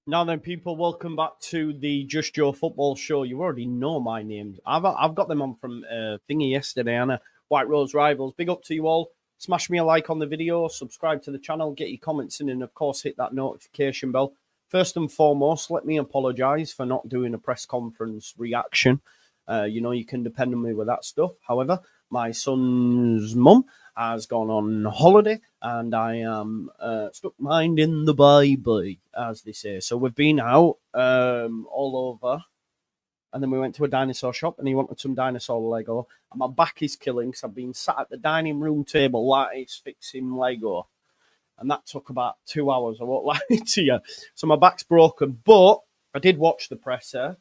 Now then, people, welcome back to the Just Joe Football Show. You already know my names. I've got them on from thingy yesterday, Anna. White Rose Rivals. Big up to you all. Smash me a like on the video, subscribe to the channel, get your comments in, and of course hit that notification bell. First and foremost, let me apologise for not doing a press conference reaction. You can depend on me with that stuff. However, my son's mum has gone on holiday, and I am stuck minding the baby, as they say. So we've been out all over, and then we went to a dinosaur shop, and he wanted some dinosaur Lego. And my back is killing because I've been sat at the dining room table like it's fixing Lego. And that took about 2 hours, I won't lie to you. So my back's broken, but I did watch the presser.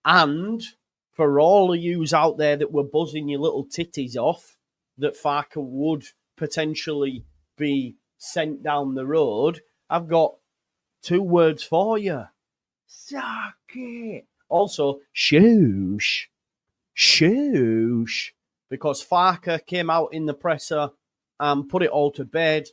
And for all of yous out there that were buzzing your little titties off, that Farke would potentially be sent down the road, I've got 2 words for you. Suck it. Also, shoosh. Shoosh. Because Farke came out in the presser and put it all to bed.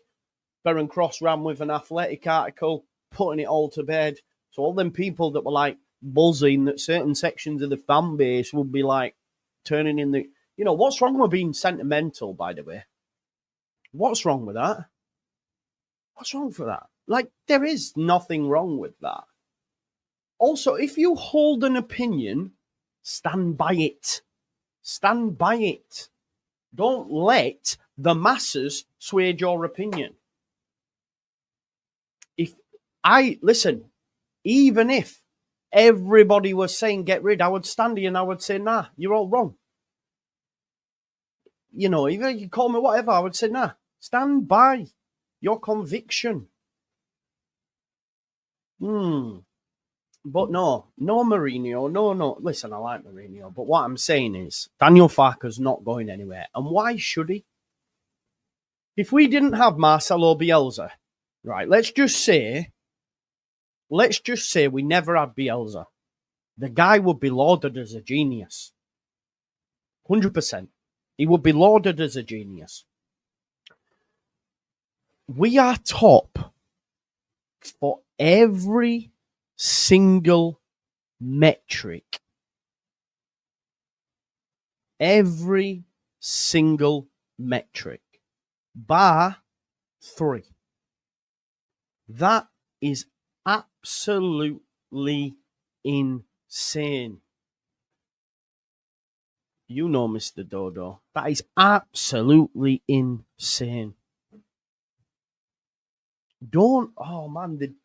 Baron Cross ran with an Athletic article, putting it all to bed. So all them people that were like buzzing that certain sections of the fan base would be like turning in the... what's wrong with being sentimental, by the way? What's wrong with that? What's wrong for that? Like, there is nothing wrong with that. Also, if you hold an opinion, stand by it. Stand by it. Don't let the masses sway your opinion. Listen, even if everybody was saying get rid, I would stand here and I would say, nah, you're all wrong. Even if you call me whatever, I would say, nah, stand by your conviction. But no Mourinho, no. Listen, I like Mourinho, but what I'm saying is Daniel Farke's not going anywhere. And why should he? If we didn't have Marcelo Bielsa, right, let's just say we never had Bielsa. The guy would be lauded as a genius. 100%. He would be lauded as a genius. We are top for every single metric. Every single metric. Bar 3. That is absolutely insane. You know, Mr. Dodo. That is absolutely insane. Oh man,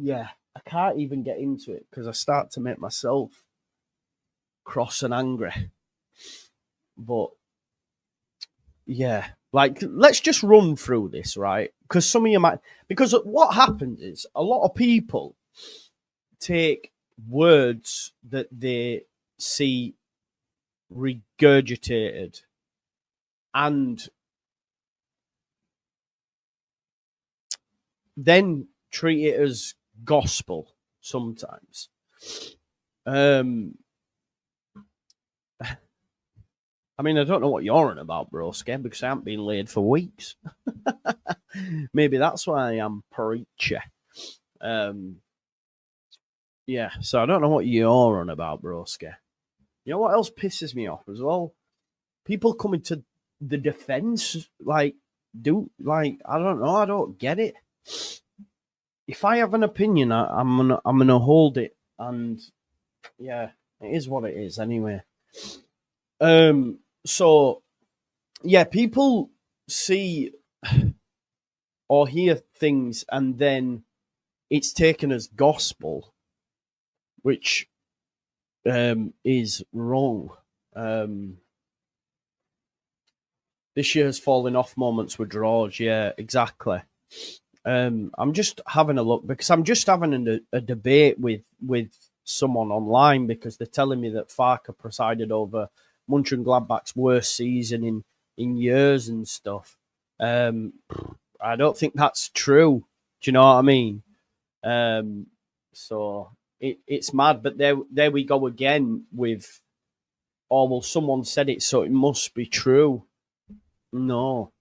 I can't even get into it because I start to make myself cross and angry. But yeah, like, let's just run through this, right? Because because what happens is a lot of people take words that they see regurgitated and then treat it as gospel sometimes. I mean, I don't know what you're on about, broski, because I haven't been laid for weeks. Maybe that's why I am preacher. Yeah, so I don't know what you're on about, broski. You know what else pisses me off as well? People coming to the defense, I don't know, I don't get it. If I have an opinion, I'm gonna hold it, and yeah, it is what it is anyway. So yeah, people see or hear things and then it's taken as gospel, which is wrong. This year's falling off moments were draws. Yeah, exactly. I'm just having a look because I'm just having a debate with someone online because they're telling me that Farke presided over Mönchengladbach's worst season in years and stuff. I don't think that's true. Do you know what I mean? So it's mad, but there we go again with, oh, well, someone said it, so it must be true. No.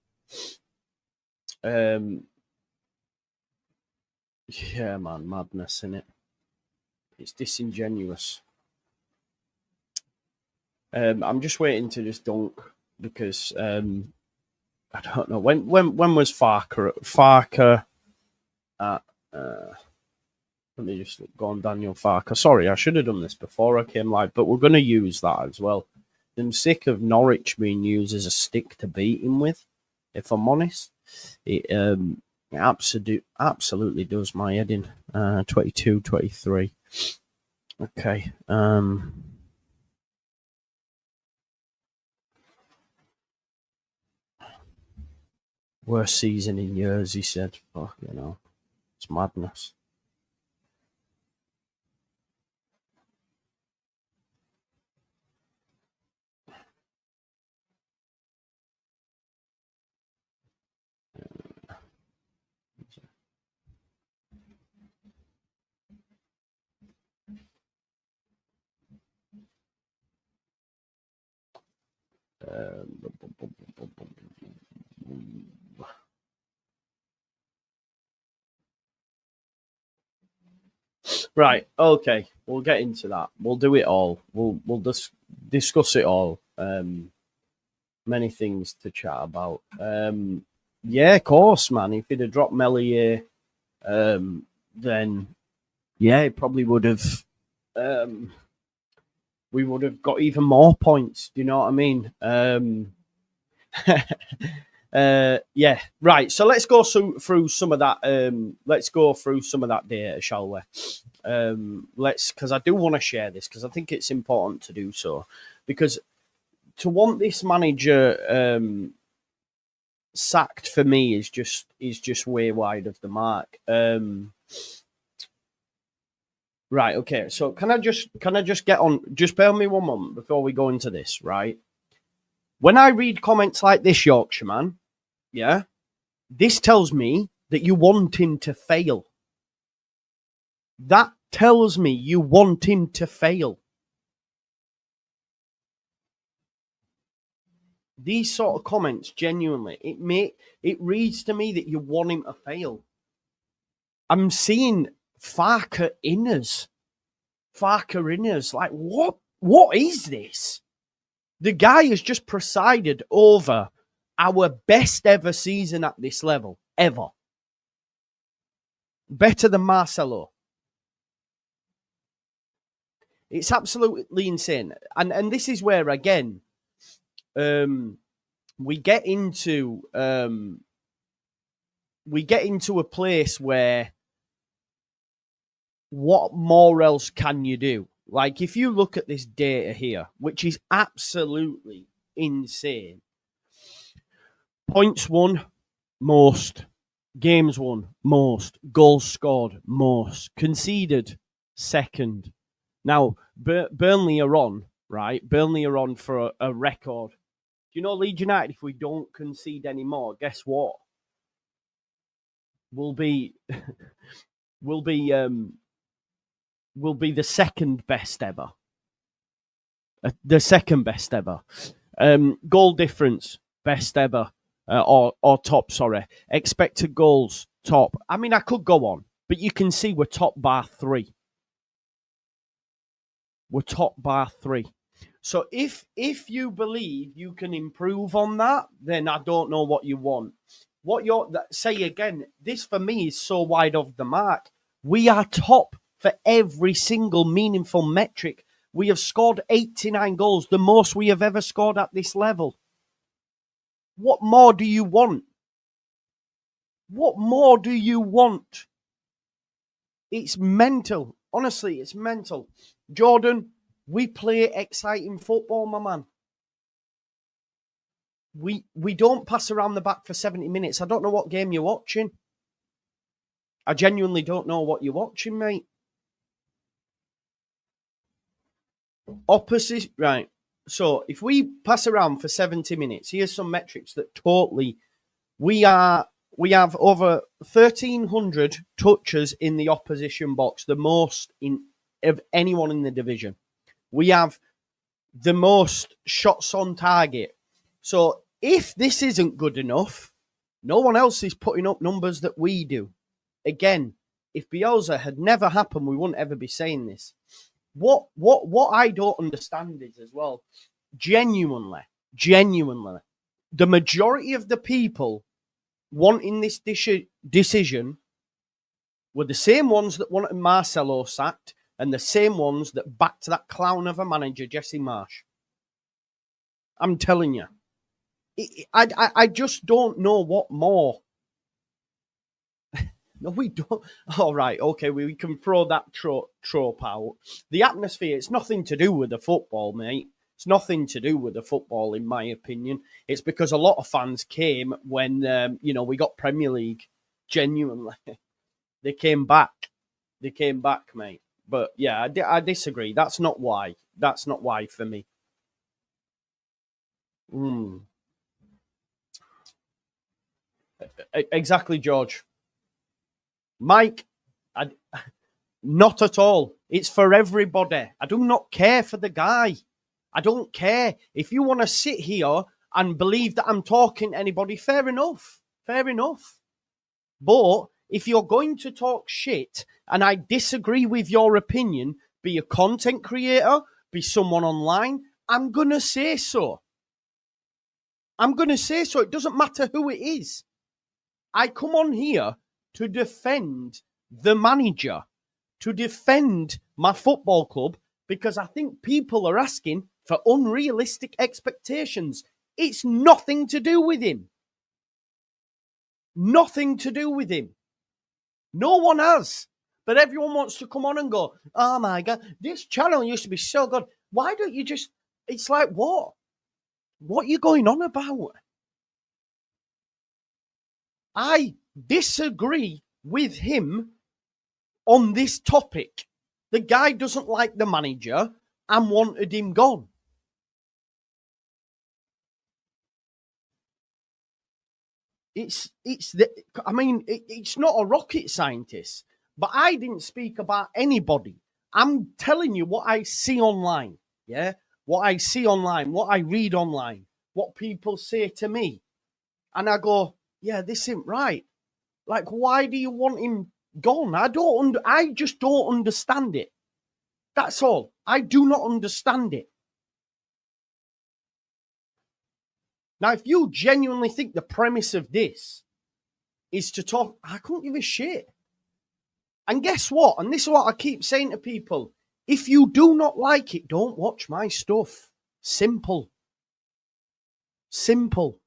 Yeah, man, madness, innit? It's disingenuous. I'm just waiting to just dunk because I don't know when was Farke at let me just go on Daniel Farke. Sorry, I should have done this before I came live, but we're going to use that as well. I'm sick of Norwich being used as a stick to beat him with, if I'm honest. It absolutely does my head in. 22, 23. Okay. Worst season in years, he said. Fuck, you know, it's madness. Right. Okay. We'll get into that. We'll do it all. We'll discuss it all. Many things to chat about. Yeah, of course, man. If he'd have dropped Melier, then yeah, it probably would have. We would have got even more points. Do you know what I mean? Yeah, right. So let's go through some of that. Let's go through some of that data, shall we? Because I do want to share this because I think it's important to do so. Because to want this manager sacked for me is just way wide of the mark. Right. Okay. So can I just get on? Just bear with me one moment before we go into this. Right. When I read comments like this, Yorkshireman, yeah, this tells me that you want him to fail. That tells me you want him to fail. These sort of comments, genuinely, it reads to me that you want him to fail. I'm seeing Farke inners. Like, what is this? The guy has just presided over our best ever season at this level, ever. Better than Marcelo. It's absolutely insane. And this is where, again, we get into a place where what more else can you do? Like, if you look at this data here, which is absolutely insane. Points won, most. Games won, most. Goals scored, most. Conceded, second. Now, Burnley are on, right? Burnley are on for a record. Do you know, Leeds United, if we don't concede anymore, guess what? We'll be the second best ever. The second best ever. Goal difference, best ever. Or top, sorry. Expected goals, top. I mean, I could go on, but you can see we're top bar 3. We're top bar 3. So if you believe you can improve on that, then I don't know what you want. What you're say again, this for me is so wide off the mark. We are top for every single meaningful metric. We have scored 89 goals, the most we have ever scored at this level. What more do you want? What more do you want? It's mental. Honestly, it's mental. Jordan, we play exciting football, my man. We don't pass around the back for 70 minutes. I don't know what game you're watching. I genuinely don't know what you're watching, mate. Opposite, right. So if we pass around for 70 minutes, here's some metrics that totally we have over 1,300 touches in the opposition box, the most of anyone in the division. We have the most shots on target. So if this isn't good enough, no one else is putting up numbers that we do. Again, if Bielsa had never happened, we wouldn't ever be saying this. What I don't understand is as well, genuinely, the majority of the people wanting this decision were the same ones that wanted Marcelo sacked and the same ones that backed that clown of a manager, Jesse Marsh. I'm telling you. I just don't know what more. No, we don't. All right, okay, we can throw that trope out. The atmosphere, it's nothing to do with the football, mate. It's nothing to do with the football, in my opinion. It's because a lot of fans came when, we got Premier League. Genuinely. They came back. They came back, mate. But, yeah, I disagree. That's not why. That's not why for me. Exactly, George. Mike, not at all. It's for everybody. I do not care for the guy. I don't care. If you want to sit here and believe that I'm talking to anybody, fair enough. Fair enough. But if you're going to talk shit and I disagree with your opinion, be a content creator, be someone online, I'm going to say so. I'm going to say so. It doesn't matter who it is. I come on here to defend the manager, to defend my football club, because I think people are asking for unrealistic expectations. It's nothing to do with him. Nothing to do with him. No one has. But everyone wants to come on and go, oh my God, this channel used to be so good. Why don't you just, it's like, what? What are you going on about? I disagree with him on this topic. The guy doesn't like the manager and wanted him gone. It's not a rocket scientist, but I didn't speak about anybody. I'm telling you what I see online. Yeah. What I see online, what I read online, what people say to me. And I go, yeah, this isn't right. Like, why do you want him gone? I just don't understand it. That's all. I do not understand it. Now, if you genuinely think the premise of this is to talk, I couldn't give a shit. And guess what? And this is what I keep saying to people. If you do not like it, don't watch my stuff. Simple. Simple.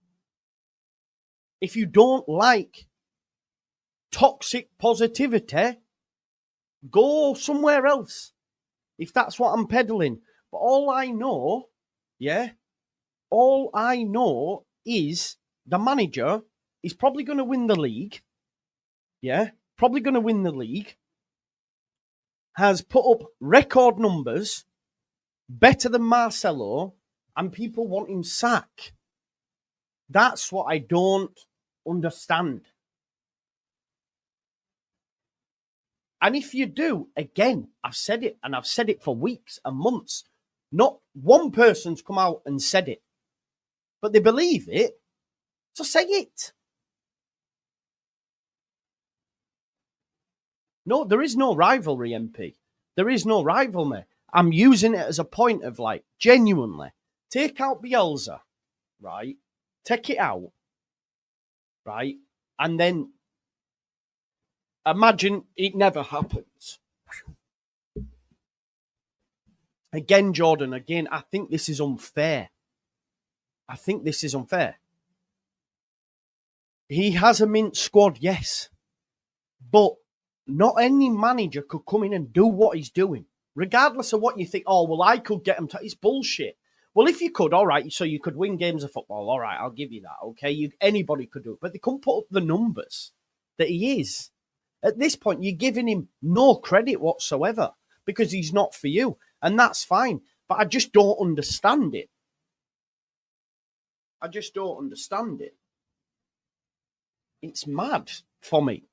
If you don't like toxic positivity, go somewhere else. If that's what I'm peddling. But all I know is the manager is probably going to win the league. Yeah, probably going to win the league. Has put up record numbers, better than Marcelo, and people want him sacked. That's what I don't understand. And if you do, again, I've said it, and I've said it for weeks and months. Not one person's come out and said it, but they believe it, so say it. No, there is no rivalry, MP. There is no rivalry. I'm using it as a point of, like, genuinely, take out Bielsa, right? Take it out, right? And then imagine it never happens. Again, Jordan, I think this is unfair. He has a mint squad, yes. But not any manager could come in and do what he's doing. Regardless of what you think, oh, well, I could get him to... It's bullshit. Well, if you could, all right, so you could win games of football, all right, I'll give you that, okay? Anybody could do it. But they couldn't put up the numbers that he is. At this point, you're giving him no credit whatsoever because he's not for you. And that's fine. But I just don't understand it. It's mad for me.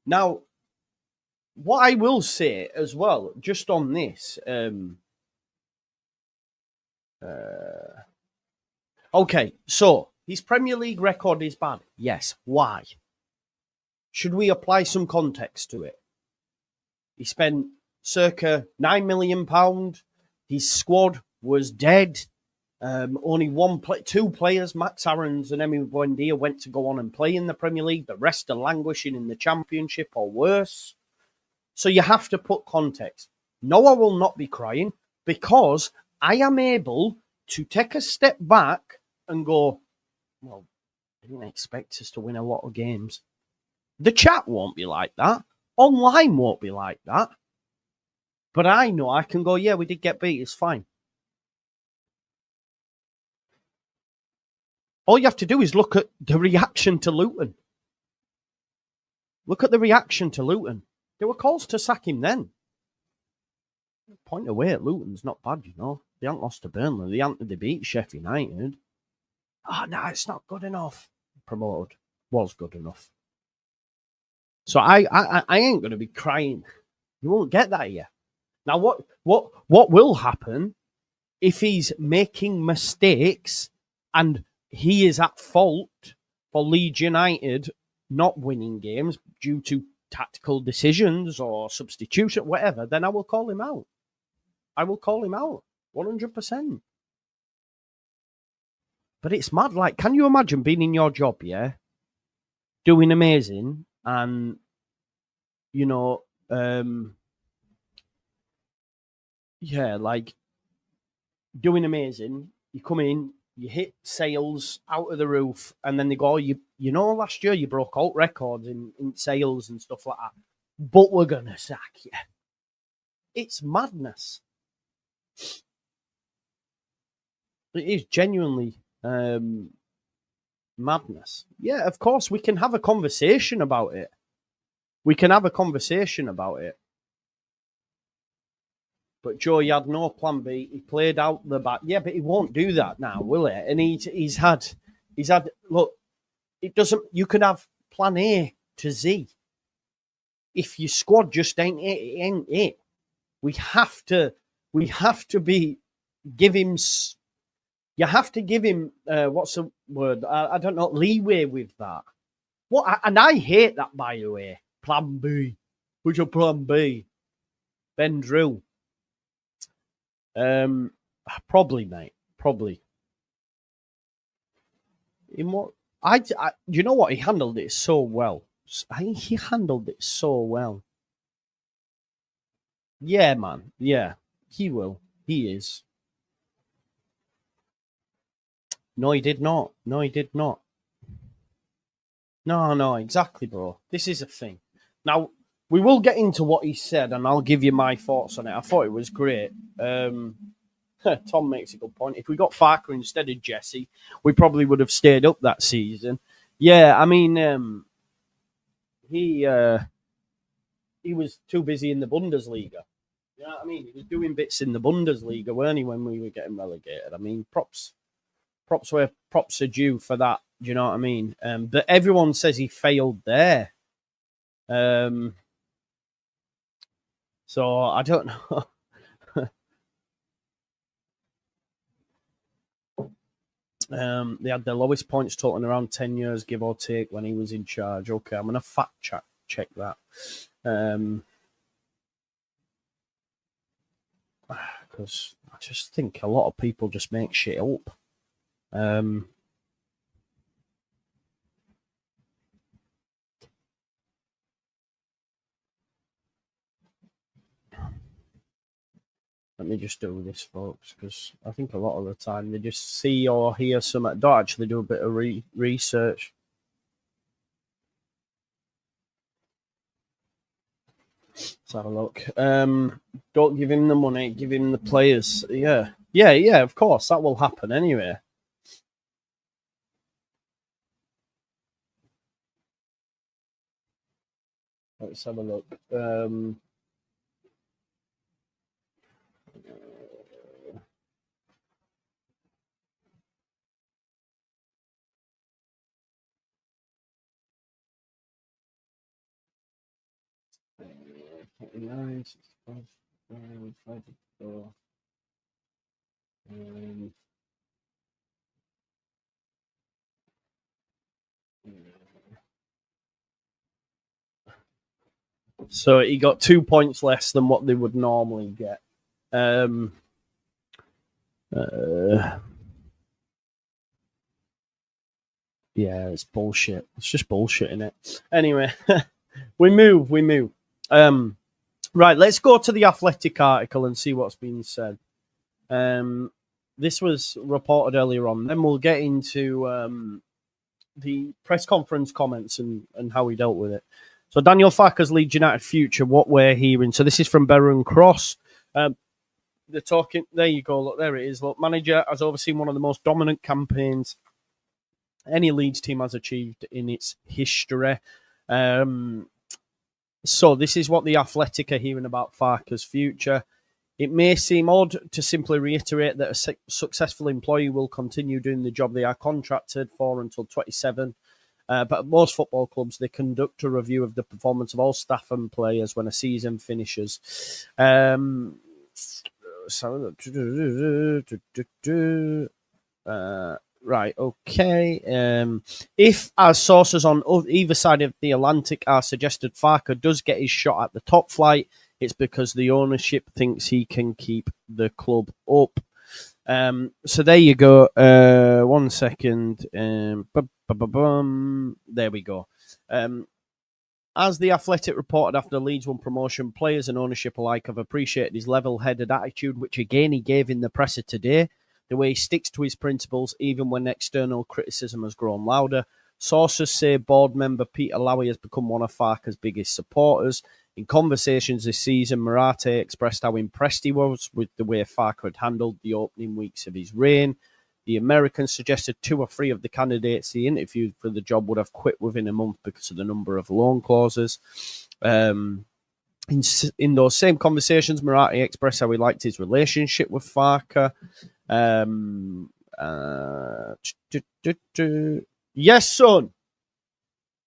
Now, what I will say as well, just on this, okay, so his Premier League record is bad. Yes. Why? Should we apply some context to it? He spent circa £9 million. His squad was dead. Only two players, Max Aarons and Emi Buendia, went to go on and play in the Premier League. The rest are languishing in the Championship or worse. So you have to put context. No, I will not be crying because I am able to take a step back and go, well, I didn't expect us to win a lot of games. The chat won't be like that. Online won't be like that. But I know I can go, yeah, we did get beat. It's fine. All you have to do is look at the reaction to Luton. Look at the reaction to Luton. There were calls to sack him then. Point away at Luton's not bad, you know. They haven't lost to Burnley. They beat Sheffield United. No, it's not good enough. Promoted was good enough. So I ain't going to be crying. You won't get that here. Now, what will happen if he's making mistakes and he is at fault for Leeds United not winning games due to tactical decisions or substitution, whatever, then I will call him out. I will call him out 100%. But it's mad. Like, can you imagine being in your job, yeah, doing amazing, and, you know, yeah, like, doing amazing, you come in, you hit sales out of the roof, and then they go, you know, last year you broke all records in sales and stuff like that, but we're going to sack you. It's madness. It is genuinely madness. Yeah, of course, we can have a conversation about it. But Joe, he had no plan B. He played out the back. Yeah, but he won't do that now, will he? And he's had. Look, it doesn't. You could have plan A to Z. If your squad just ain't it. We have to give him. You have to give him. What's the word? I don't know. Leeway with that. And I hate that, by the way. Plan B. What's your plan B? Ben Drew. Probably, mate. Probably. In what? You know what? He handled it so well. He handled it so well. Yeah, man. Yeah, he will. He is. No, he did not. No, exactly, bro. This is a thing. Now, we will get into what he said, and I'll give you my thoughts on it. I thought it was great. Tom makes a good point. If we got Farke instead of Jesse, we probably would have stayed up that season. Yeah, I mean, he was too busy in the Bundesliga. You know what I mean? He was doing bits in the Bundesliga, weren't he, when we were getting relegated? I mean, props where props are due for that. Do you know what I mean? But everyone says he failed there. So I don't know. They had their lowest points total in around 10 years, give or take, when he was in charge. Okay, I'm going to fact check that. Because I just think a lot of people just make shit up. Let me just do this, folks, because I think a lot of the time they just see or hear something, don't actually do a bit of research. Let's have a look. Don't give him the money, give him the players. Yeah, of course, that will happen anyway. Let's have a look. So he got 2 points less than what they would normally get. Yeah, it's bullshit. It's just bullshit, innit? Anyway, we move. Right, let's go to the Athletic article and see what's been said. This was reported earlier on. Then we'll get into the press conference comments and how he dealt with it. So Daniel Farke's Leeds United future, what we're hearing. So this is from Berrien Cross. They're talking. There you go. Look, there it is. Look, manager has overseen one of the most dominant campaigns any Leeds team has achieved in its history. So this is what the Athletic are hearing about Farke's future. It may seem odd to simply reiterate that a successful employee will continue doing the job they are contracted for until 27. But at most football clubs, they conduct a review of the performance of all staff and players when a season finishes. Right, okay. If, as sources on either side of the Atlantic are suggested, Farke does get his shot at the top flight, it's because the ownership thinks he can keep the club up. So there you go. 1 second. There we go. As the Athletic reported after Leeds won promotion, players and ownership alike have appreciated his level-headed attitude, which again he gave in the presser today. The way he sticks to his principles, even when external criticism has grown louder. Sources say board member Peter Lowy has become one of Farke's biggest supporters. In conversations this season, Marate expressed how impressed he was with the way Farke had handled the opening weeks of his reign. The American suggested 2 or 3 of the candidates he interviewed for the job would have quit within a month because of the number of loan clauses. In those same conversations, Marate expressed how he liked his relationship with Farke. Yes, son.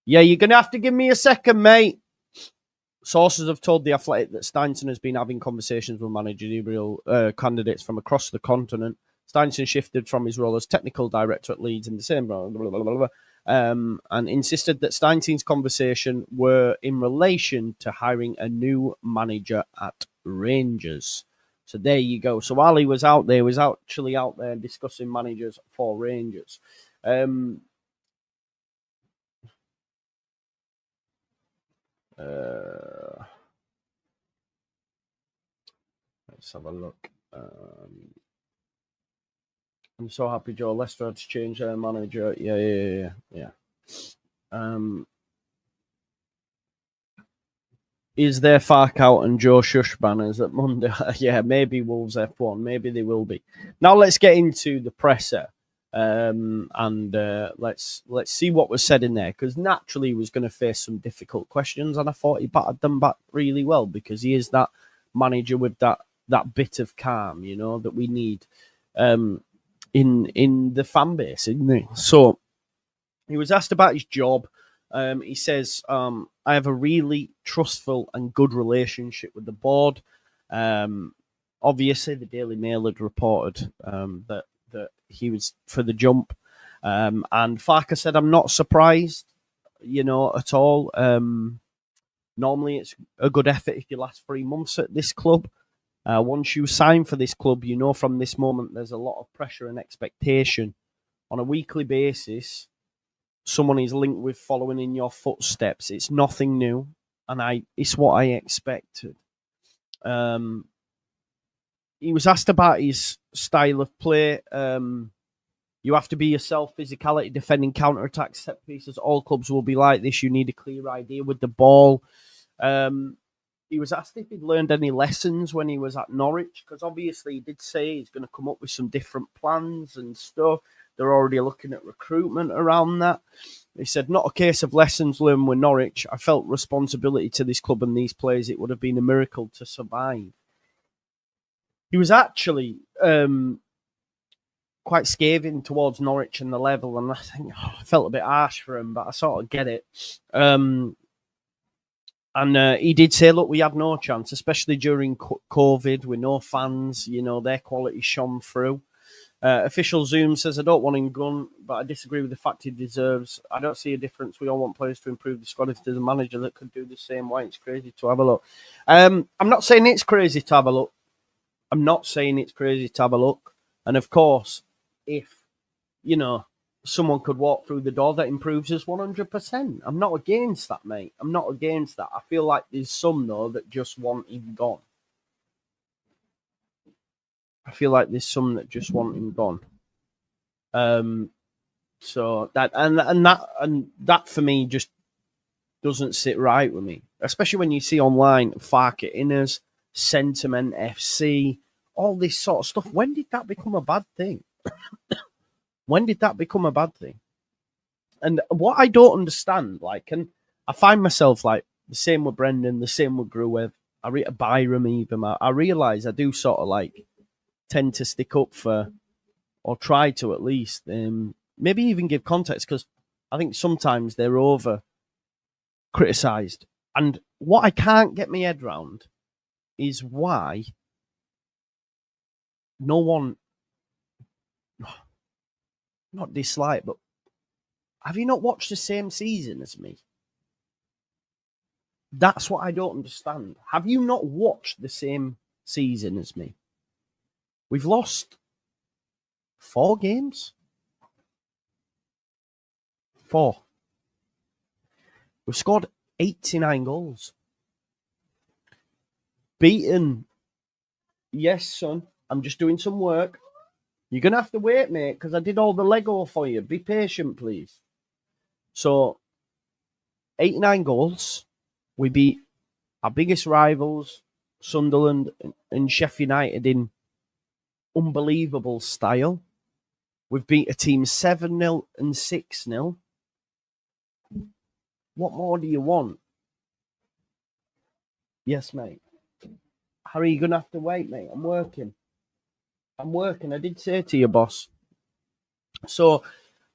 Yeah, you're going to have to give me a second, mate. Sources have told The Athletic that Steinson has been having conversations with managerial candidates from across the continent. Steinson shifted from his role as technical director at Leeds in the same and insisted that Steinson's conversation were in relation to hiring a new manager at Rangers. So there you go. So while he was out there, he was actually out there discussing managers for Rangers. Let's have a look. I'm so happy Joe Leicester had to change their manager. Yeah. Is there Farke out and Joe Shush banners at Monday? Yeah, maybe Wolves F1. Maybe they will be. Now let's get into the presser. And let's see what was said in there, because naturally he was going to face some difficult questions, and I thought he battered them back really well, because he is that manager with that bit of calm, you know, that we need in the fan base, isn't he? So he was asked about his job. He says, I have a really trustful and good relationship with the board. Obviously, the Daily Mail had reported that he was for the jump. And Farke said, I'm not surprised, you know, at all. Normally, it's a good effort if you last 3 months at this club. Once you sign for this club, you know from this moment there's a lot of pressure and expectation. On a weekly basis, someone is linked with following in your footsteps. It's nothing new, and it's what I expected. He was asked about his style of play. You have to be yourself, physicality, defending counter-attacks, set pieces. All clubs will be like this. You need a clear idea with the ball. He was asked if he'd learned any lessons when he was at Norwich, because obviously he did say he's going to come up with some different plans and stuff. They're already looking at recruitment around that. He said, not a case of lessons learned with Norwich. I felt responsibility to this club and these players. It would have been a miracle to survive. He was actually quite scathing towards Norwich and the level, and I think I felt a bit harsh for him, but I sort of get it. And he did say, look, we had no chance, especially during COVID with no fans. You know, their quality shone through. Official Zoom says, I don't want him gone, but I disagree with the fact he deserves. I don't see a difference. We all want players to improve the squad. If there's a manager that could do the same, why it's crazy to have a look. I'm not saying it's crazy to have a look. I'm not saying it's crazy to have a look. And of course, if, someone could walk through the door that improves us 100%. I'm not against that, mate. I'm not against that. I feel like there's some, though, that just want him gone. I feel like there's some that just want him gone. So that that for me just doesn't sit right with me, especially when you see online Farke Inners, Sentiment FC, all this sort of stuff. When did that become a bad thing? When did that become a bad thing? And what I don't understand, and I find myself the same with Brendan, the same with Gruev, I read Byram even. I realise I do sort of tend to stick up for, or try to at least, maybe even give context, because I think sometimes they're over criticised. And what I can't get my head round is why no one, not dislike, but have you not watched the same season as me? That's what I don't understand. Have you not watched the same season as me? We've lost 4 games. 4. We've scored 89 goals. Beaten. Yes, son. I'm just doing some work. You're going to have to wait, mate, because I did all the Lego for you. Be patient, please. So, 89 goals. We beat our biggest rivals, Sunderland and Sheffield United, in unbelievable style. We've beat a team 7-0 and 6-0. What more do you want? Yes, mate. Harry, you're going to have to wait, mate. I'm working. I did say to your boss. So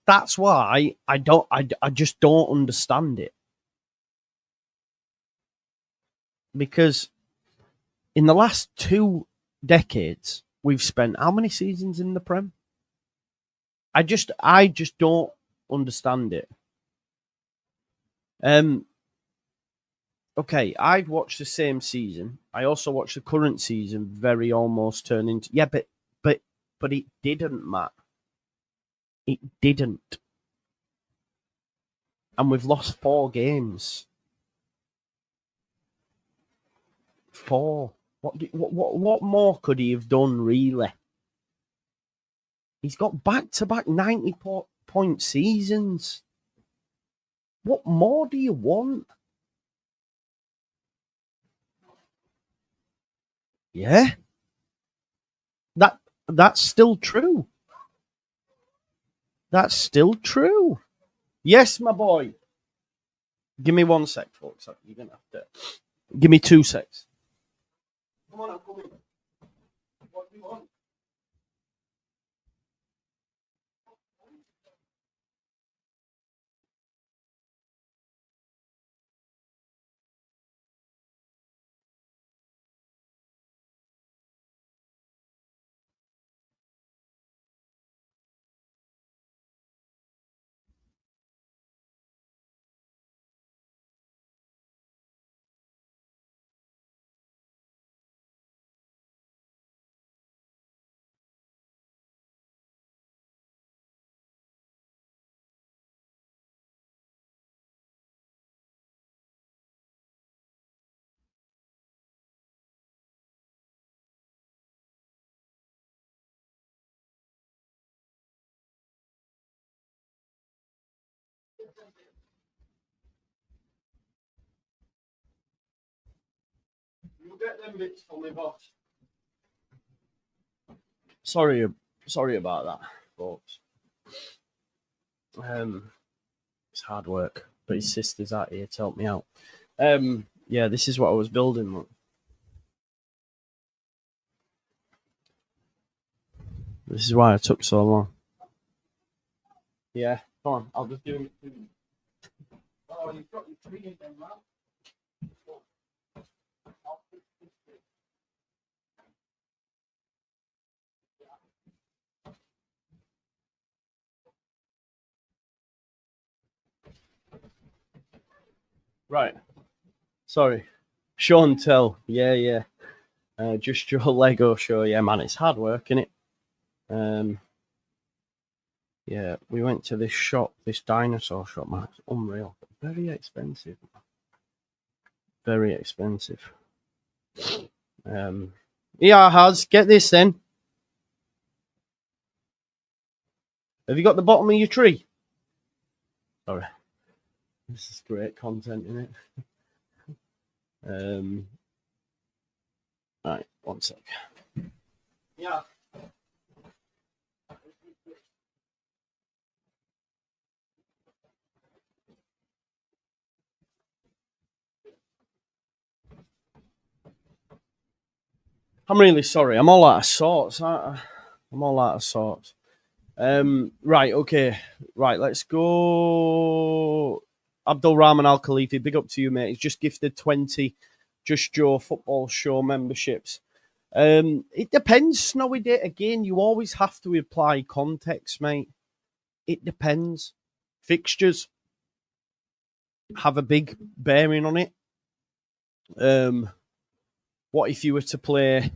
that's why I just don't understand it. Because in the last 2 decades, we've spent how many seasons in the Prem? I just don't understand it. Okay, I've watched the same season. I also watched the current season very almost turn into... Yeah, but it didn't, Matt. It didn't. And we've lost 4 games. 4. What more could he have done, really? He's got back-to-back 90-point seasons. What more do you want? Yeah. That's still true. That's still true. Yes, my boy. Give me 1 sec, folks. You're going to have to... Give me 2 secs. Come on, I'm coming. What do you want? You get them bits for me, boss. Sorry about that, folks. It's hard work, but his sister's out here to help me out. Yeah, this is what I was building. Look. This is why it took so long. Yeah, come on, I'll just do it. Oh, you've got your 3 in them, man. Right. Sorry. Show and tell. Yeah. Just your Lego show. Yeah, man, it's hard work, innit? Yeah, we went to this shop, this dinosaur shop, man. It's unreal. Very expensive. Very expensive. Yeah, Haz, get this then. Have you got the bottom of your tree? Sorry. This is great content, isn't it? Right, 1 sec. Yeah. I'm really sorry. I'm all out of sorts, aren't I? I'm all out of sorts. Right, okay. Right, let's go. Abdul Rahman Al Khalifi, big up to you, mate. He's just gifted 20 Just Joe Football Show memberships. It depends, Snowy Day. Again, you always have to apply context, mate. It depends. Fixtures have a big bearing on it. What if you were to play,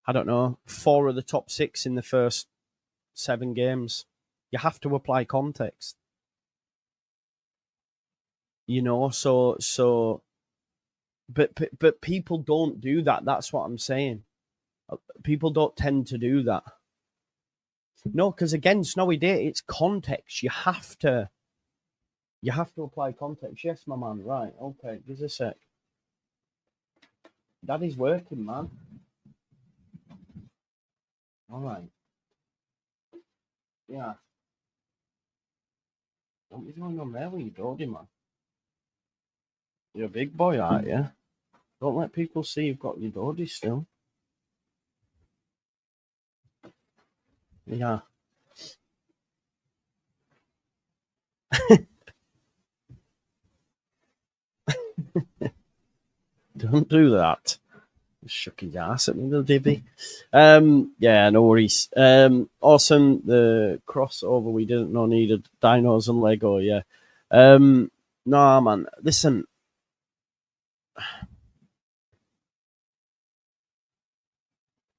I don't know, 4 of the top 6 in the first 7 games? You have to apply context. You know, but people don't do that. That's what I'm saying. People don't tend to do that. No, because again, Snowy Day, it's context. You have to apply context. Yes, my man. Right. Okay. Give us a sec. Daddy's working, man. All right. Yeah. What are you doing on there with your doggy, man? You're a big boy, aren't you? Don't let people see you've got your doggy still. Yeah. Don't do that. Shook his ass at me, little Dibby. Yeah, no worries. Awesome. The crossover we didn't know needed dinos and Lego. Yeah. No, man. Listen.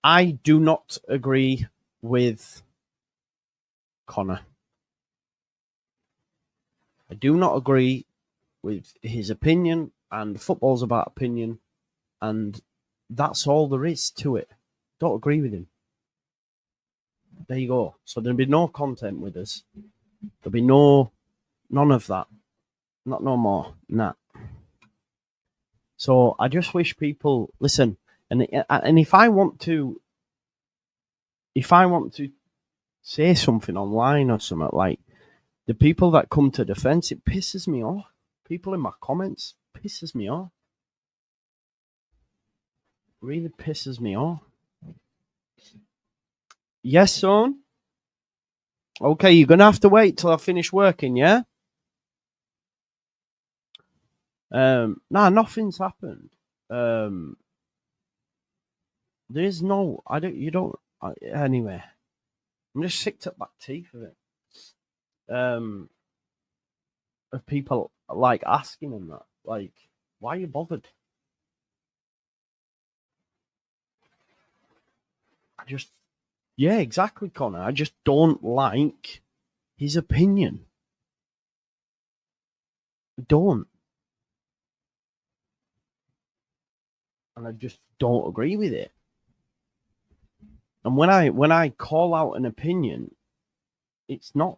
I do not agree with Connor. I do not agree with his opinion, and football's about opinion, and that's all there is to it. Don't agree with him. There you go. So there'll be no content with us. There'll be none of that. Not no more. Nah. So I just wish people listen, and if I want to say something online or something, like the people that come to defense, it pisses me off. People in my comments pisses me off. Really pisses me off. Yes, son. Okay, you're gonna have to wait till I finish working, yeah? Nah, nothing's happened. There's no, anyway. I'm just sick to back teeth of it. Of people like asking him that, like, why are you bothered? Yeah, exactly, Connor. I just don't like his opinion. Don't. And I just don't agree with it. And when I call out an opinion, it's not,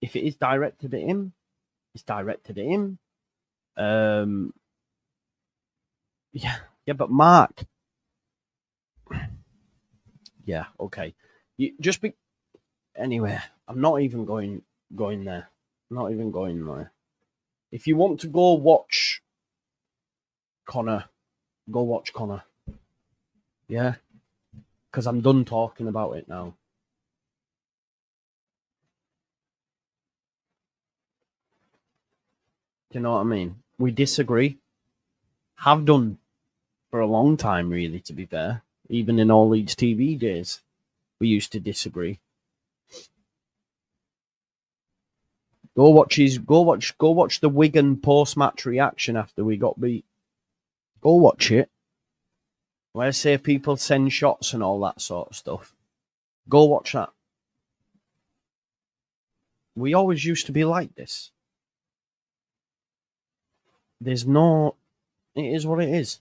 if it is directed at him, it's directed at him. Yeah, but Mark. Yeah, okay. You just be anyway. I'm not even going there. I'm not even going there. If you want to go watch Connor, go watch Connor. Yeah, because I'm done talking about it now. Do you know what I mean? We disagree. Have done for a long time, really, to be fair. Even in all Leeds TV days, we used to disagree. Go watch the Wigan post-match reaction after we got beat. Go watch it. Where I say people send shots and all that sort of stuff. Go watch that. We always used to be like this. There's no... It is what it is.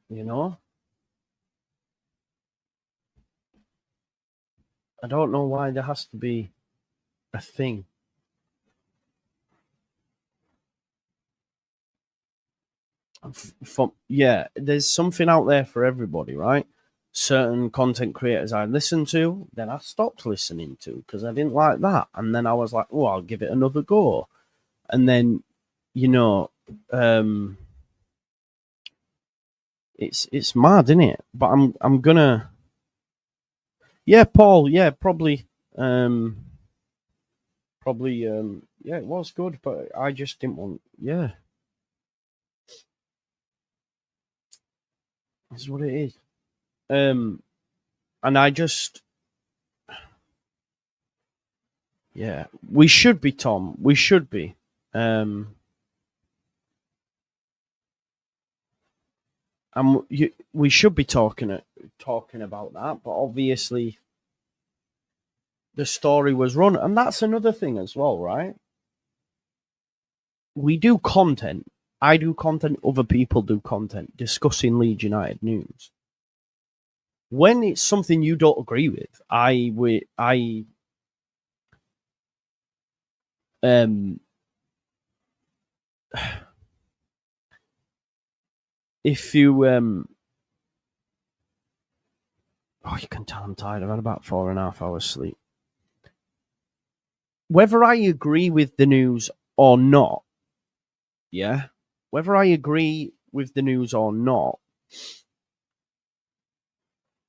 You know? I don't know why there has to be a thing. Yeah, there's something out there for everybody, right? Certain content creators I listened to, then I stopped listening to because I didn't like that. And then I was like, oh, I'll give it another go. And then, you know, it's mad, isn't it? But I'm gonna... Yeah, Paul, yeah, probably yeah, it was good, but I just didn't want... Yeah. This is what it is. And I just... Yeah, we should be, Tom. We should be. We should be talking about that, but obviously the story was run, and that's another thing as well, right? We do content. I do content. Other people do content discussing Leeds United news. When it's something you don't agree with, if you oh, you can tell I'm tired. I've had about 4.5 hours sleep. Whether I agree with the news or not, yeah, whether I agree with the news or not,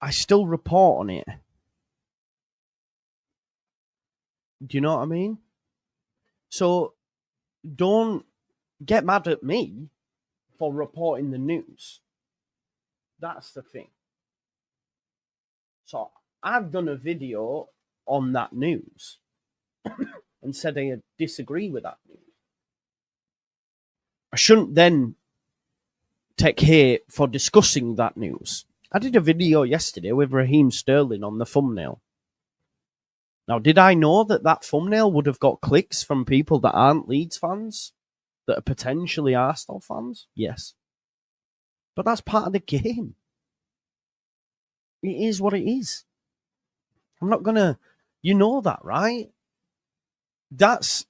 I still report on it. Do you know what I mean? So don't get mad at me for reporting the news. That's the thing. So I've done a video on that news and said I disagree with that news. I shouldn't then take hate for discussing that news. I did a video yesterday with Raheem Sterling on the thumbnail. Now, did I know that that thumbnail would have got clicks from people that aren't Leeds fans, that are potentially Arsenal fans? Yes. But that's part of the game. It is what it is. I'm not going to... You know that, right? That's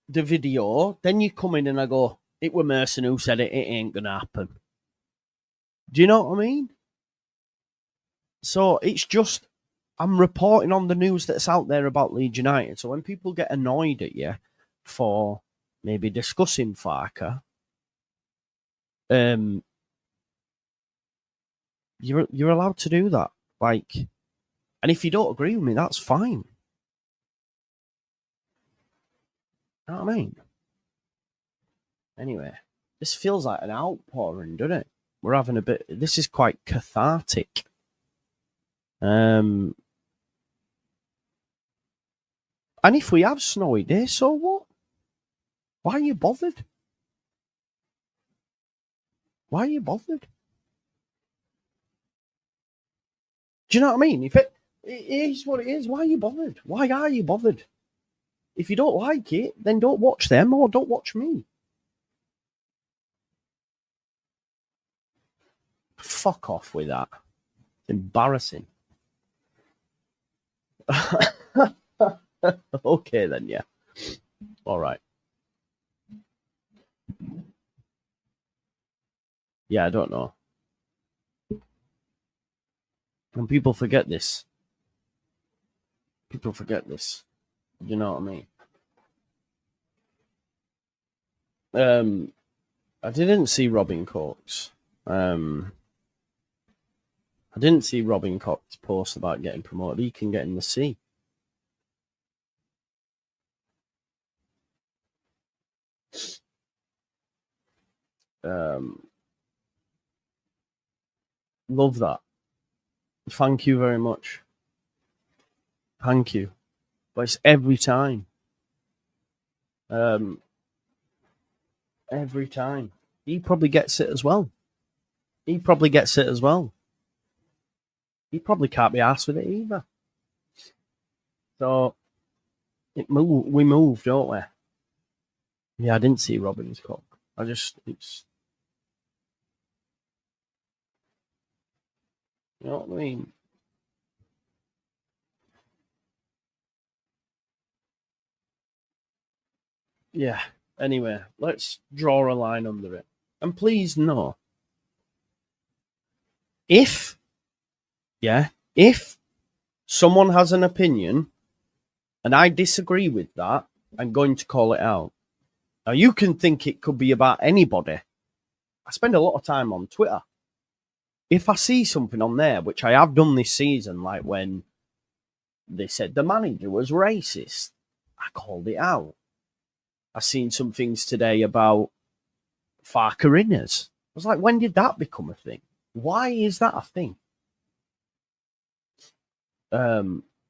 the video. Then you come in and I go, it were Merson who said it. It ain't going to happen. Do you know what I mean? So it's just... I'm reporting on the news that's out there about Leeds United. So when people get annoyed at you for maybe discussing Farke, you're allowed to do that. Like, and if you don't agree with me, that's fine. You know what I mean? Anyway, this feels like an outpouring, doesn't it? We're having a bit... This is quite cathartic. And if we have snowy days, so what? Why are you bothered? Why are you bothered? Do you know what I mean? If it is what it is, why are you bothered? Why are you bothered? If you don't like it, then don't watch them or don't watch me. Fuck off with that. It's embarrassing. Okay, then, yeah. All right. Yeah, I don't know. And people forget this. People forget this. You know what I mean? I didn't see Robin Cox. I didn't see Robin Cox post about getting promoted. He can get in the sea. Love that. Thank you very much. Thank you. But it's every time. Every time. He probably gets it as well. He probably can't be arsed with it either. So we move, don't we? Yeah, I didn't see Robin's cock. It's, you know what I mean? Yeah. Anyway, let's draw a line under it. And please know, if someone has an opinion and I disagree with that, I'm going to call it out. Now, you can think it could be about anybody. I spend a lot of time on Twitter. If I see something on there, which I have done this season, like when they said the manager was racist, I called it out. I've seen some things today about Farke Stays. I was like, when did that become a thing? Why is that a thing?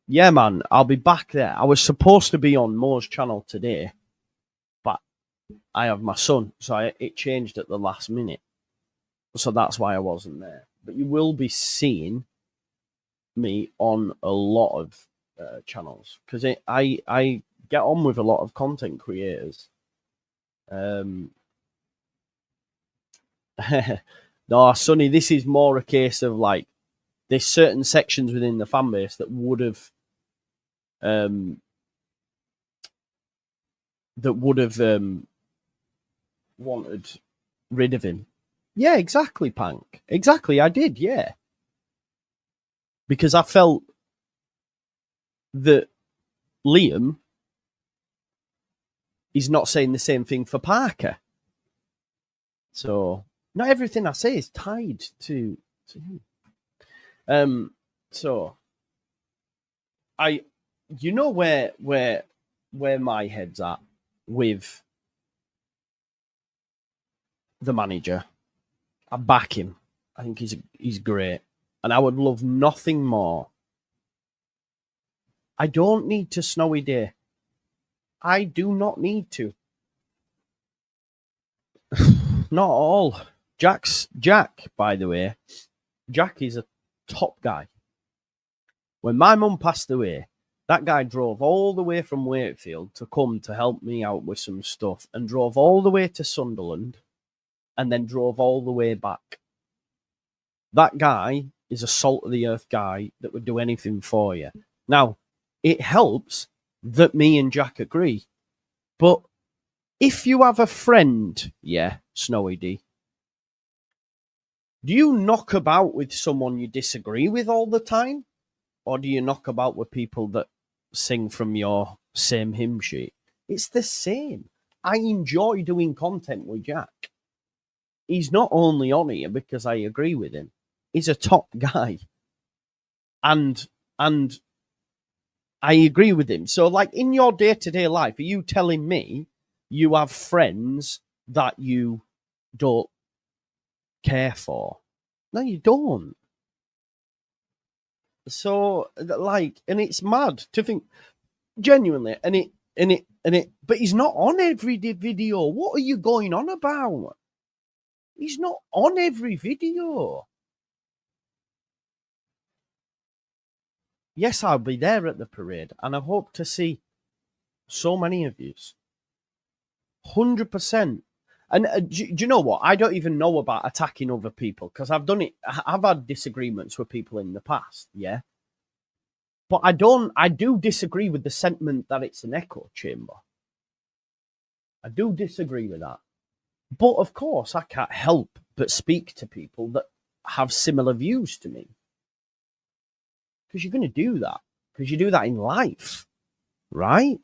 Yeah, man, I'll be back there. I was supposed to be on Mo's channel today, but I have my son, so it changed at the last minute. So that's why I wasn't there. But you will be seeing me on a lot of channels because I get on with a lot of content creators. No, Sonny, this is more a case of like there's certain sections within the fan base that would have wanted rid of him. Yeah, exactly, Pank. Exactly, I did, yeah. Because I felt that Liam is not saying the same thing for Parker. So not everything I say is tied to him. So you know where my head's at with the manager. I back him. I think he's great. And I would love nothing more. I don't need to snowy day. I do not need to. Not at all. Jack, by the way, Jack is a top guy. When my mum passed away, that guy drove all the way from Wakefield to come to help me out with some stuff and drove all the way to Sunderland and then drove all the way back. That guy is a salt of the earth guy that would do anything for you. Now, it helps that me and Jack agree. But if you have a friend, yeah, Snowy D, do you knock about with someone you disagree with all the time? Or do you knock about with people that sing from your same hymn sheet? It's the same. I enjoy doing content with Jack. He's not only on here because I agree with him. He's a top guy. And I agree with him. So, like, in your day-to-day life, are you telling me you have friends that you don't care for? No, you don't. So, like, and it's mad to think, genuinely, but he's not on every video. What are you going on about? He's not on every video. Yes, I'll be there at the parade, and I hope to see so many of you. 100%. And do you know what? I don't even know about attacking other people because I've done it. I've had disagreements with people in the past, yeah. But I do disagree with the sentiment that it's an echo chamber. I do disagree with that. But of course, I can't help but speak to people that have similar views to me. Because you're going to do that. Because you do that in life, right?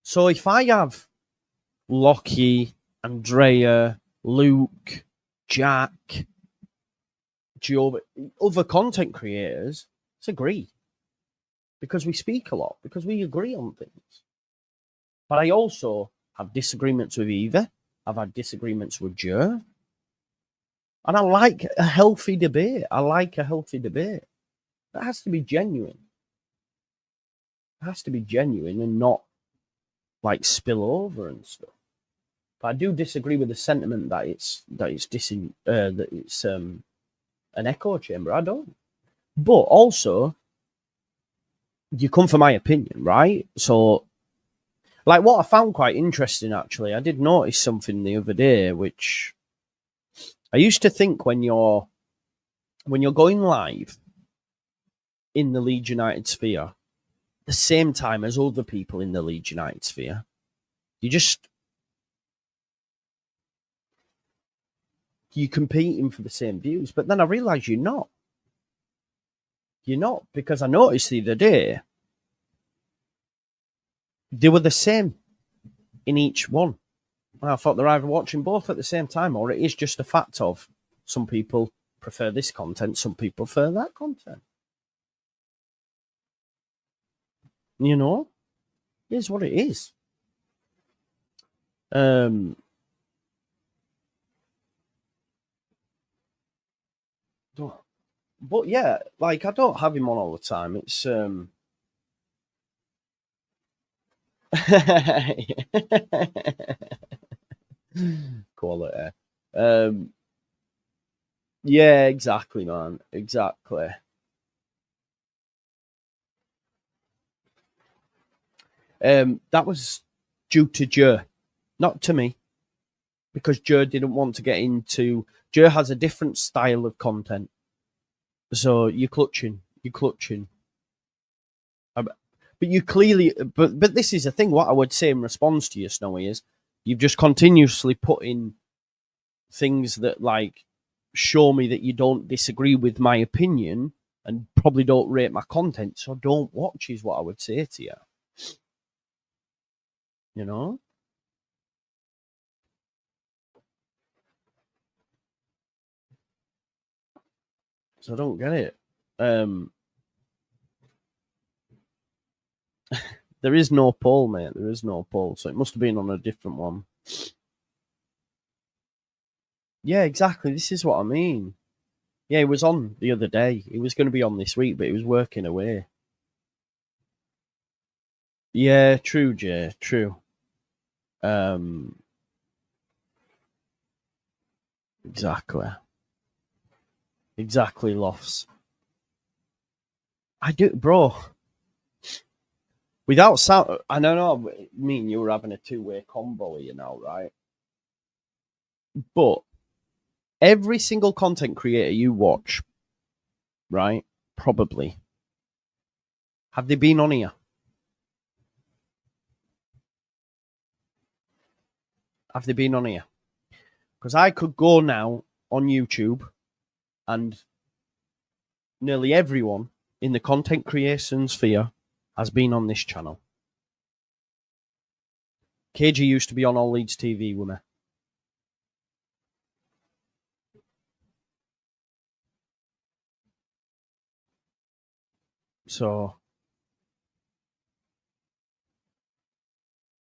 So if I have Lockie, Andrea, Luke, Jack, Joe, other content creators, let's agree. Because we speak a lot, because we agree on things. But I also have disagreements with Eva. I've had disagreements with Joe. And I like a healthy debate. That has to be genuine. It has to be genuine and not like spill over and stuff. But I do disagree with the sentiment that it's an echo chamber. I don't. But also, you come for my opinion, right? So, like, what I found quite interesting, actually, I did notice something the other day, which I used to think when you're going live in the Leeds United sphere, the same time as other people in the Leeds United sphere, you're competing for the same views. But then I realised you're not. You're not, because I noticed the other day they were the same in each one. And I thought they're either watching both at the same time, or it is just a fact of some people prefer this content, some people prefer that content. You know, here's what it is. But yeah, like, I don't have him on all the time. It's quality. Yeah, exactly, man. Exactly. That was due to Joe, not to me, because Joe didn't want to get into. Joe has a different style of content, so you're clutching. But you clearly, but this is the thing. What I would say in response to you, Snowy, is you've just continuously put in things that like show me that you don't disagree with my opinion and probably don't rate my content. So don't watch is what I would say to you. You know. So I don't get it. There is no poll, mate. There is no poll. So it must have been on a different one. Yeah, exactly. This is what I mean. Yeah, he was on the other day. He was going to be on this week, but he was working away. Yeah, true, Jay. True. Exactly. Exactly, Lofts. I do, bro. Without sound, I don't know. Me and you were having a two-way combo, you know, right? But every single content creator you watch, right? Probably. Have they been on here? Have they been on here? Because I could go now on YouTube and nearly everyone in the content creation sphere has been on this channel. KG used to be on All Leeds TV with me. So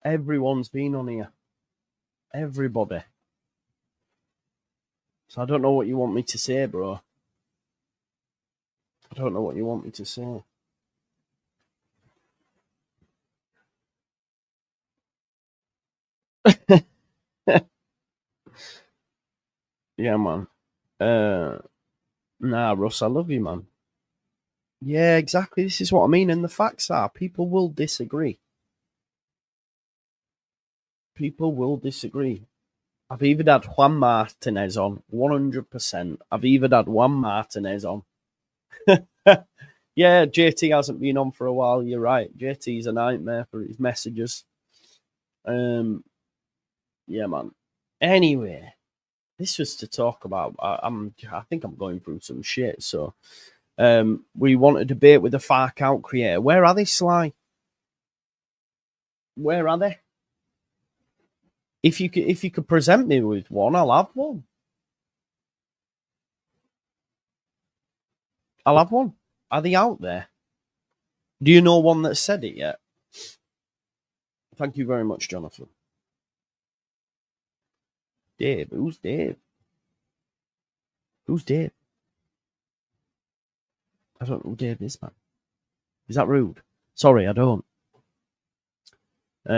everyone's been on here. Everybody. So I don't know what you want me to say, bro. I don't know what you want me to say. Yeah, man. Nah, Russ, I love you, man. Yeah, exactly. This is what I mean. And the facts are, people will disagree. People will disagree. I've even had Juan Martinez on, 100%. I've even had Juan Martinez on. Yeah, JT hasn't been on for a while. You're right. JT's a nightmare for his messages. Yeah, man. Anyway, this was to talk about. I think I'm going through some shit. So, we want a debate with a Farke out creator. Where are they, Sly? Where are they? If you could present me with one, I'll have one. I'll have one. Are they out there? Do you know one that said it yet? Thank you very much, Jonathan. Dave. Who's Dave? Who's Dave? I don't know who Dave is, man. Is that rude? Sorry, I don't. I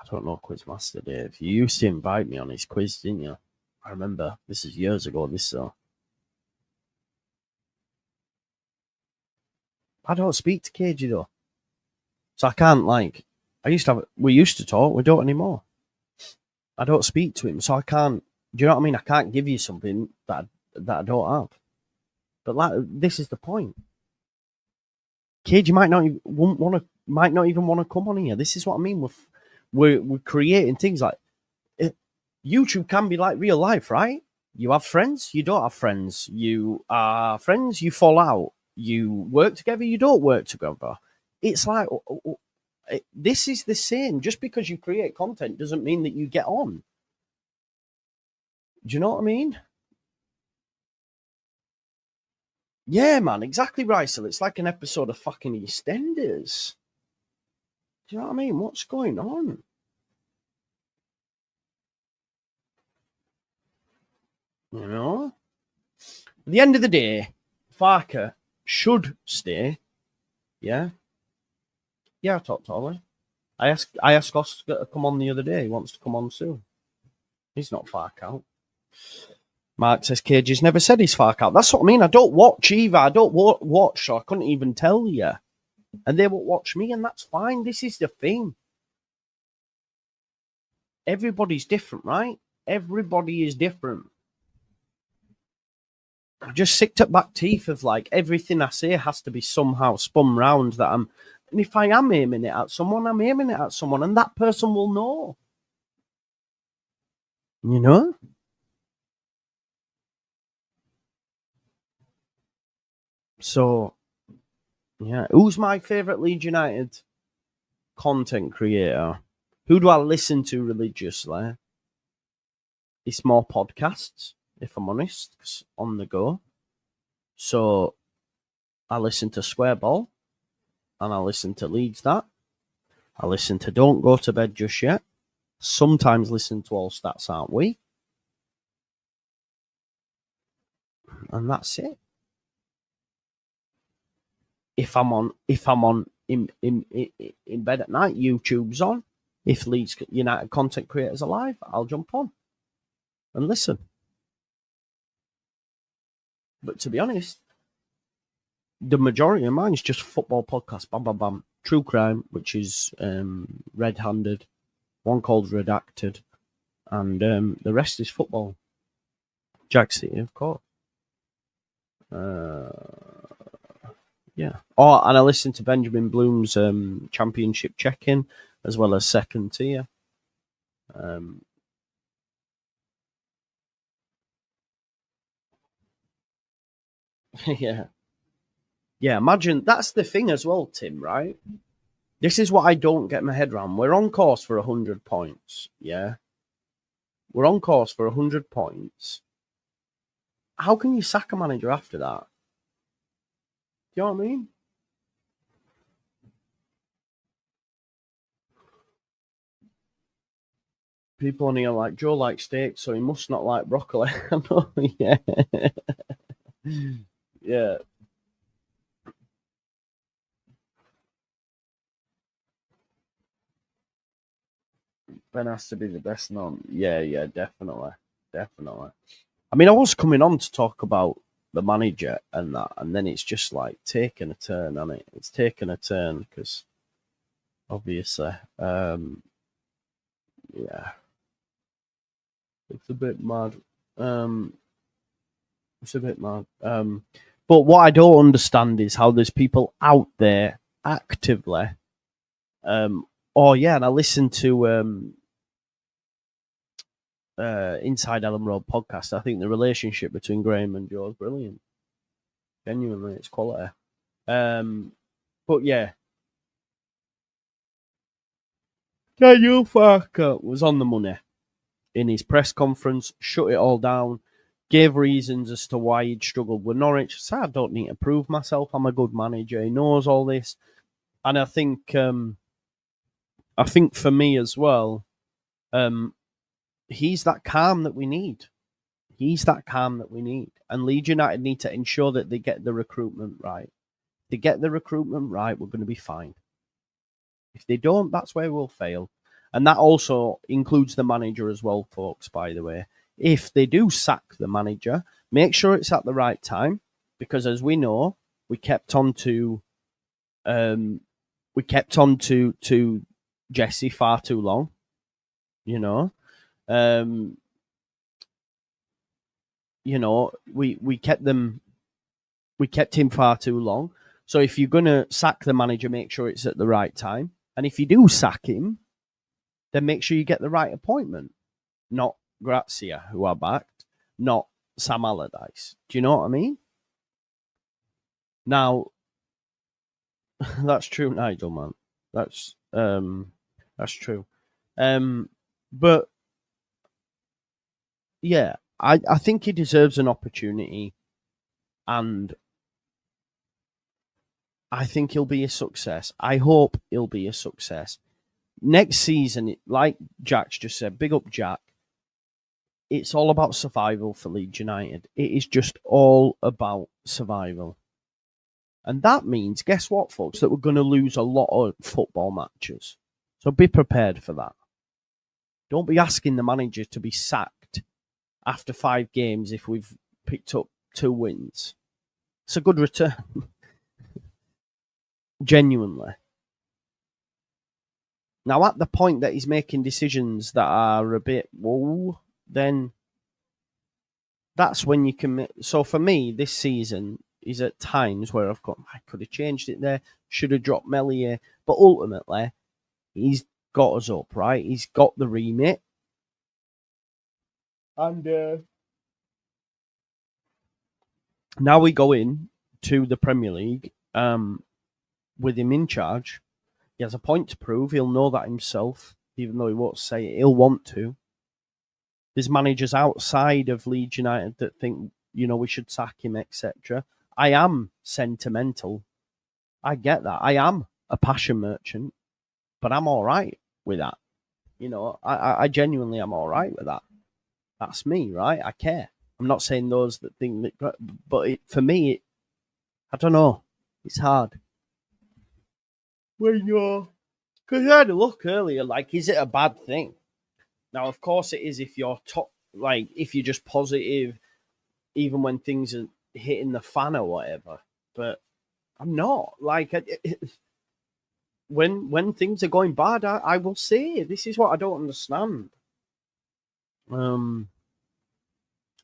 don't know, Quizmaster Dave. You used to invite me on his quiz, didn't you? I remember. This is years ago, I don't speak to Cagey, though. So I can't, we used to talk, we don't anymore. I don't speak to him, so I can't, do you know what I mean? I can't give you something that I don't have. But this is the point. Cagey might not even want to come on here. This is what I mean. We're creating things like YouTube can be like real life, right? You have friends, you don't have friends. You are friends, you fall out. You work together, you don't work together. It's like this is the same. Just because you create content doesn't mean that you get on. Do you know what I mean? Yeah, man, exactly right. So it's like an episode of fucking EastEnders. Do you know what I mean? What's going on? You know? At the end of the day, Farke should stay. Yeah. Yeah, I talked to Ollie. I asked Oscar to come on the other day. He wants to come on soon. He's not Farke out. Mark says Cagey's never said he's Farke out. That's what I mean. I don't watch either. I don't watch, so I couldn't even tell you. And they won't watch me, and that's fine. This is the thing. Everybody's different, right? Everybody is different. I'm just sick to back teeth of like everything I say has to be somehow spun round that I'm. And if I am aiming it at someone, I'm aiming it at someone, and that person will know. You know? So, yeah. Who's my favourite Leeds United content creator? Who do I listen to religiously? It's more podcasts, if I'm honest, 'cause on the go. So, I listen to Square Ball, and I listen to Leeds That. I listen to Don't Go to Bed Just Yet. Sometimes listen to All Stats Aren't We. And that's it. If I'm on in bed at night, YouTube's on. If Leeds United content creators are live, I'll jump on and listen. But to be honest, the majority of mine is just football podcasts. Bam, bam, bam. True crime, which is red-handed. One called Redacted. And the rest is football. Jack City, of course. Yeah. Oh, and I listened to Benjamin Bloom's championship check-in, as well as second tier. Yeah. Yeah, imagine, that's the thing as well, Tim, right? This is what I don't get my head around. We're on course for 100 points, yeah? We're on course for 100 points. How can you sack a manager after that? Do you know what I mean? People on here like, Joe likes steak, so he must not like broccoli. Yeah. Yeah. Ben has to be the best known. Yeah, definitely. I mean, I was coming on to talk about the manager and that, and then it's just like taking a turn on it. It's taken a turn because obviously, yeah, it's a bit mad. It's a bit mad. But what I don't understand is how there's people out there actively. Oh yeah, and I listened to Inside Ellen Road podcast. I think the relationship between Graham and Joe is brilliant. Genuinely, it's quality. But yeah, Daniel Farke was on the money in his press conference, shut it all down, gave reasons as to why he'd struggled with Norwich. So I don't need to prove myself. I'm a good manager. He knows all this, and I think for me as well, he's that calm that we need. He's that calm that we need. And Leeds United need to ensure that they get the recruitment right. If they get the recruitment right, we're going to be fine. If they don't, that's where we'll fail. And that also includes the manager as well, folks, by the way. If they do sack the manager, make sure it's at the right time. Because as we know, we kept on to Jesse far too long. You know. We kept him far too long. So if you're gonna sack the manager, make sure it's at the right time. And if you do sack him, then make sure you get the right appointment. Not Grazia, who are backed, not Sam Allardyce. Do you know what I mean? Now, that's true, Nigel, man. That's true. But yeah, I think he deserves an opportunity, and I think he'll be a success. I hope he'll be a success. Next season, like Jack's just said, big up Jack, it's all about survival for Leeds United. It is just all about survival. And that means, guess what, folks, that we're going to lose a lot of football matches. So be prepared for that. Don't be asking the manager to be sacked after 5 games if we've picked up 2 wins. It's a good return. Genuinely. Now, at the point that he's making decisions that are a bit, whoa, then that's when you can... So for me, this season is at times where I've gone, I could have changed it there, should have dropped Meslier, but ultimately, he's got us up, right? He's got the remit. And now we go in to the Premier League with him in charge. He has a point to prove. He'll know that himself, even though he won't say it. He'll want to. There's managers outside of Leeds United that think, we should sack him, etc. I am sentimental. I get that. I am a passion merchant, but I'm all right with that. I genuinely am all right with that. That's me, right? I care. I'm not saying those that think that, but for me, I don't know. It's hard. Because I had a look earlier, is it a bad thing? Now, of course it is if you're if you're just positive, even when things are hitting the fan or whatever. But I'm not. When things are going bad, I will say, this is what I don't understand. And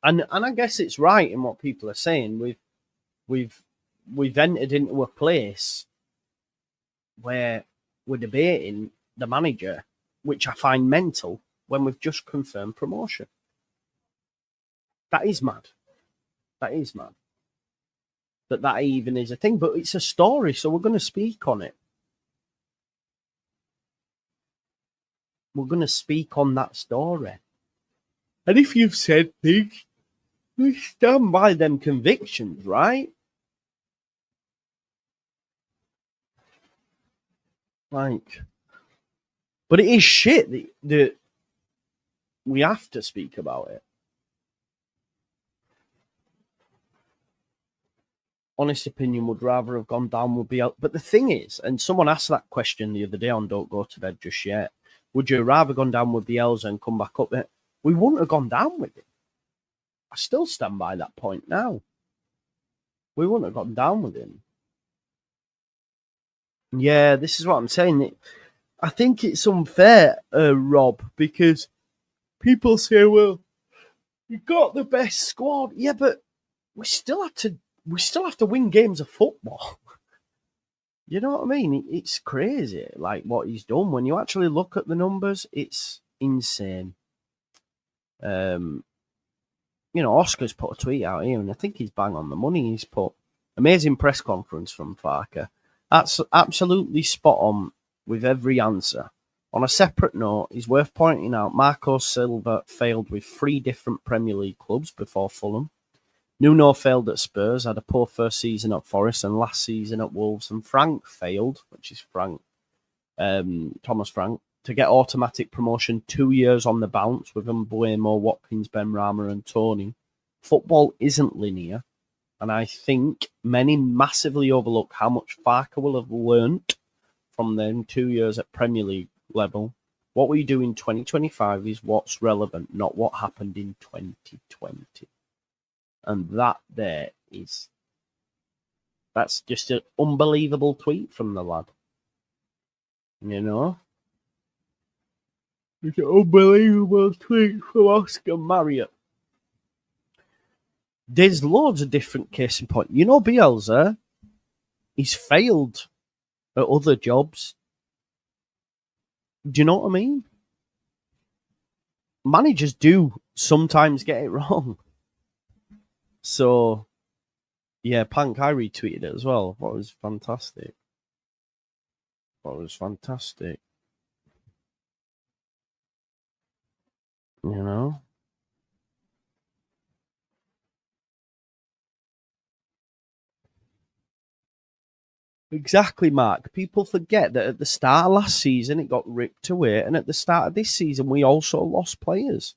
I guess it's right in what people are saying. We've entered into a place where we're debating the manager, which I find mental, when we've just confirmed promotion. That is mad. That is mad. That even is a thing, but it's a story, so we're going to speak on it. We're going to speak on that story. And if you've said things, we stand by them convictions, right? But it is shit that we have to speak about it. Honest opinion, would rather have gone down with Bielsa. But the thing is, and someone asked that question the other day on Don't Go to Bed Just Yet, would you rather gone down with Bielsa and come back up there? We wouldn't have gone down with it. I still stand by that point now. We wouldn't have gone down with him. Yeah, this is what I'm saying. I think it's unfair, Rob, because people say, well, you got the best squad. Yeah, but we still have to win games of football. You know what I mean? It's crazy, what he's done. When you actually look at the numbers, it's insane. Oscar's put a tweet out here, and I think he's bang on the money. He's put amazing press conference from Farke. That's absolutely spot on with every answer. On a separate note, it's worth pointing out Marco Silva failed with 3 different Premier League clubs before Fulham. Nuno failed at Spurs, had a poor first season at Forest and last season at Wolves. And Frank failed, which is Thomas Frank, to get automatic promotion 2 years on the bounce with Mbuemo, Watkins, Benrahma and Tony. Football isn't linear, and I think many massively overlook how much Farke will have learnt from them 2 years at Premier League level. What we do in 2025 is what's relevant, not what happened in 2020. And that's just an unbelievable tweet from the lad. You know? It's an unbelievable tweet from Oscar Marriott. There's loads of different case in point. You know, Bielsa, he's failed at other jobs. Do you know what I mean? Managers do sometimes get it wrong. So, yeah, Pank, I retweeted it as well. That was fantastic. You know? Exactly, Mark. People forget that at the start of last season, it got ripped away. And at the start of this season, we also lost players.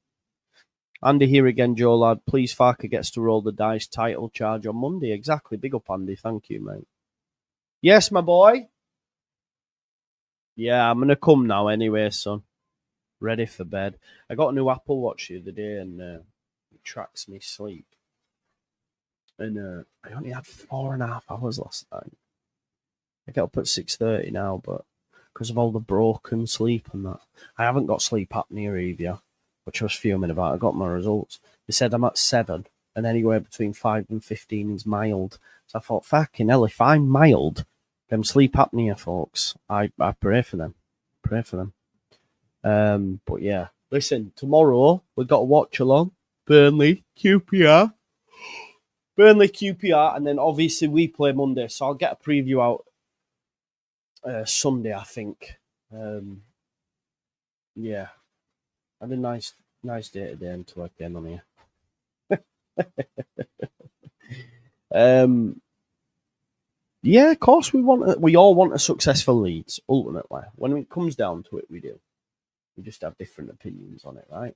Andy here again, Joe lad. Please, Farke gets to roll the dice title charge on Monday. Exactly. Big up, Andy. Thank you, mate. Yes, my boy. Yeah, I'm going to come now anyway, son. Ready for bed. I got a new Apple Watch the other day and it tracks me sleep. And I only had 4.5 hours last night. I get up at 6:30 now, but because of all the broken sleep and that, I haven't got sleep apnea either, which I was fuming about. I got my results. They said I'm at 7, and anywhere between 5 and 15 is mild. So I thought, fucking hell, if I'm mild, them sleep apnea folks, I pray for them. But yeah, listen, tomorrow we've got to watch along Burnley QPR, and then obviously we play Monday, so I'll get a preview out Sunday, I think. Yeah, I had a nice day today until I came on here. Yeah, of course we all want a successful Leeds. Ultimately, when it comes down to it, we do. We just have different opinions on it, right?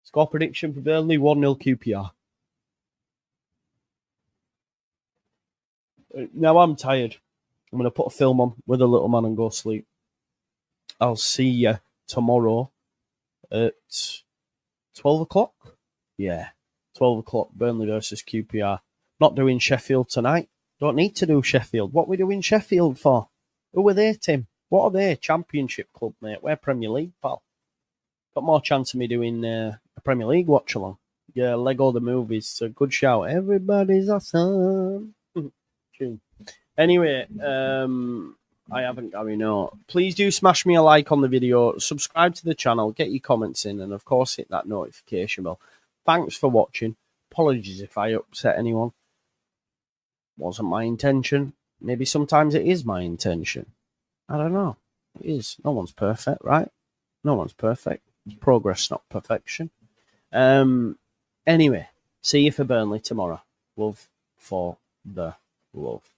Score prediction for Burnley: 1-0 QPR. Now I'm tired. I'm going to put a film on with a little man and go sleep. I'll see you tomorrow at 12 o'clock. Yeah, 12 o'clock, Burnley versus QPR. Not doing Sheffield tonight. Don't need to do Sheffield. What are we doing Sheffield for? Who are they, Tim? What are they? Championship club, mate. We're Premier League, pal. Got more chance of me doing a Premier League watch along. Yeah, Lego the Movie's a good shout. Everybody's awesome. Anyway, I haven't got no. Please do smash me a like on the video, subscribe to the channel, get your comments in, and of course hit that notification bell. Thanks for watching. Apologies if I upset anyone. Wasn't my intention. Maybe sometimes it is my intention. I don't know. It is. No one's perfect, right? No one's perfect. Progress, not perfection. Anyway, see you for Burnley tomorrow. Love for the love.